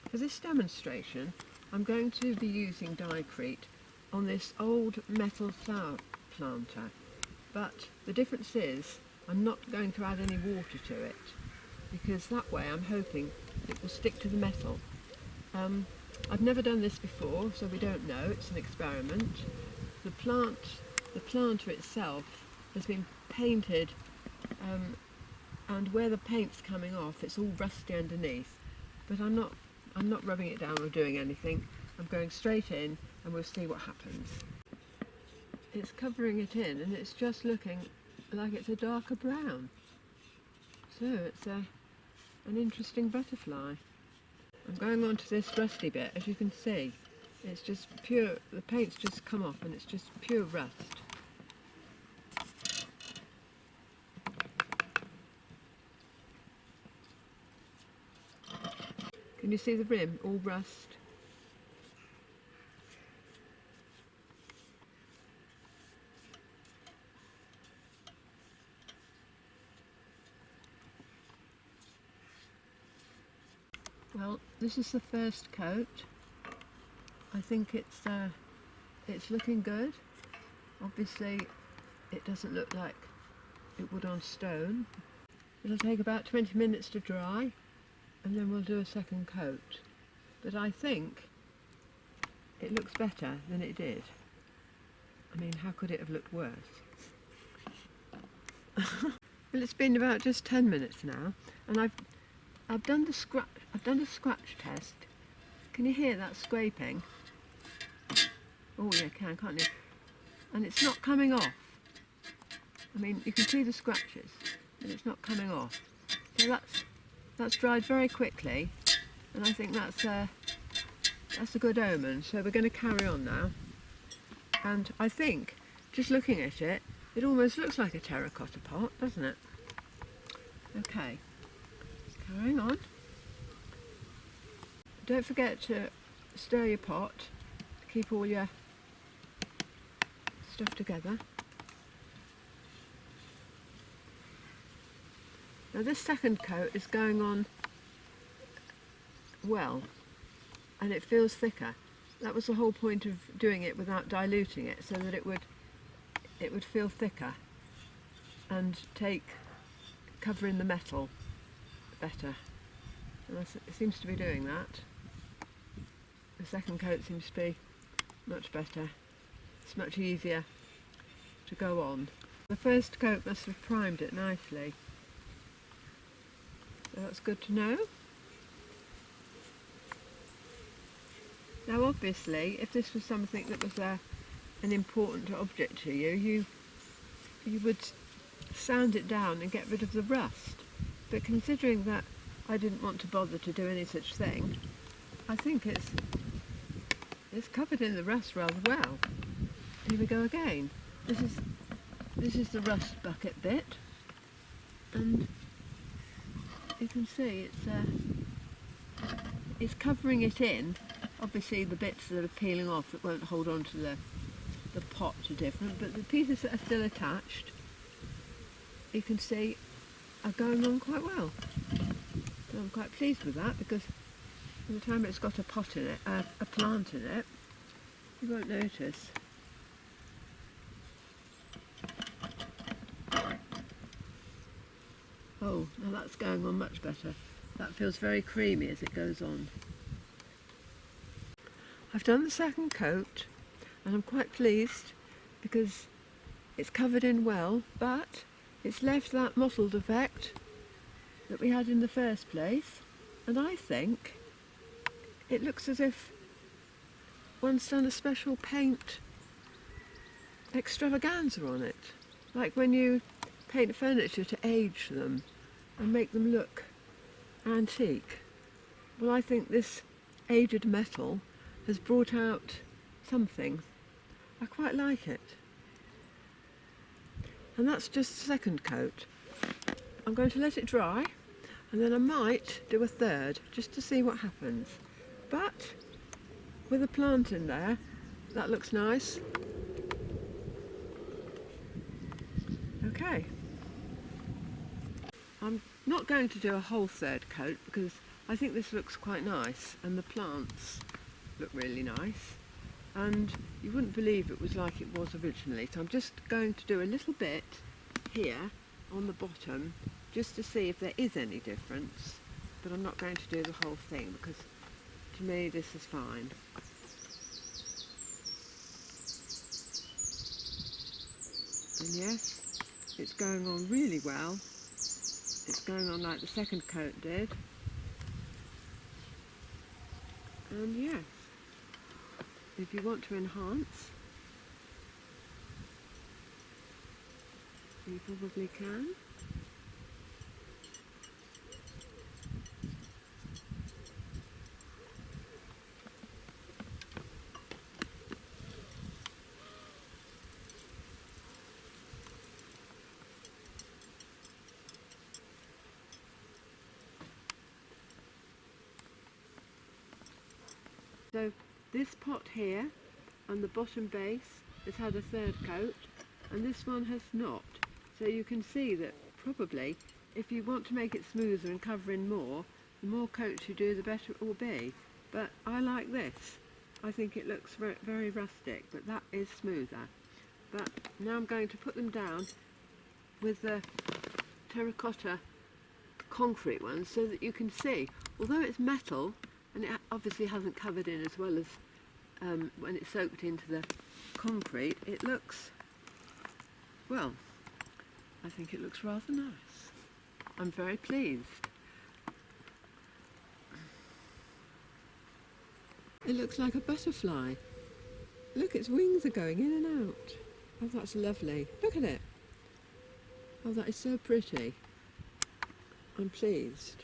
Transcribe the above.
For this demonstration, I'm going to be using Dyecrete on this old metal flower planter, but the difference is I'm not going to add any water to it, because that way I'm hoping it will stick to the metal. I've never done this before, so we don't know, it's an experiment. The planter itself has been painted, and where the paint's coming off it's all rusty underneath, but I'm not rubbing it down or doing anything. I'm going straight in and we'll see what happens. It's covering it in and it's just looking like it's a darker brown. So it's an interesting butterfly. I'm going on to this rusty bit. As you can see, it's just pure, the paint's just come off and it's just pure rust. Can you see the rim, all rust? Well, this is the first coat. I think it's looking good. Obviously, it doesn't look like it would on stone. It'll take about 20 minutes to dry, and then we'll do a second coat. But I think it looks better than it did. I mean, how could it have looked worse? Well, it's been about just 10 minutes now, and I've done the scratch test. Can you hear that scraping? Oh yeah, can't you? And it's not coming off. I mean, you can see the scratches, but it's not coming off. So that's dried very quickly, and I think that's a good omen. So we're going to carry on now. And I think, just looking at it, it almost looks like a terracotta pot, doesn't it? Okay, carrying on. Don't forget to stir your pot, keep all your stuff together. Now this second coat is going on well, and it feels thicker. That was the whole point of doing it without diluting it, so that it would feel thicker and cover in the metal better. And it seems to be doing that. The second coat seems to be much better. It's much easier to go on. The first coat must have primed it nicely. So that's good to know. Now obviously, if this was something that was an important object to you, you would sand it down and get rid of the rust. But considering that I didn't want to bother to do any such thing, I think it's covered in the rust rather well. Here we go again. This is the rust bucket bit, and you can see it's covering it in. Obviously the bits that are peeling off that won't hold on to the pot are different, but the pieces that are still attached, you can see, are going on quite well. So I'm quite pleased with that, because by the time it's got a pot in it, a plant in it, you won't notice. Oh, now that's going on much better. That feels very creamy as it goes on. I've done the second coat and I'm quite pleased because it's covered in well, but it's left that mottled effect that we had in the first place, and I think it looks as if one's done a special paint extravaganza on it, like when you paint furniture to age them and make them look antique. Well, I think this aged metal has brought out something. I quite like it. And that's just the second coat. I'm going to let it dry, and then I might do a third just to see what happens. But with a plant in there, that looks nice. Okay. I'm not going to do a whole third coat because I think this looks quite nice, and the plants look really nice, and you wouldn't believe it was like it was originally. So I'm just going to do a little bit here on the bottom just to see if there is any difference, but I'm not going to do the whole thing because to me this is fine. And yes, it's going on really well. It's going on like the second coat did. And yes, if you want to enhance, you probably can. So this pot here and the bottom base has had a third coat, and this one has not. So you can see that probably if you want to make it smoother and cover in more, the more coats you do the better it will be. But I like this. I think it looks very, very rustic, but that is smoother. But now I'm going to put them down with the terracotta concrete ones so that you can see, although it's metal and it obviously hasn't covered in as well as when it's soaked into the concrete, it looks, well, I think it looks rather nice. I'm very pleased. It looks like a butterfly. Look, its wings are going in and out. Oh, that's lovely. Look at it. Oh, that is so pretty. I'm pleased.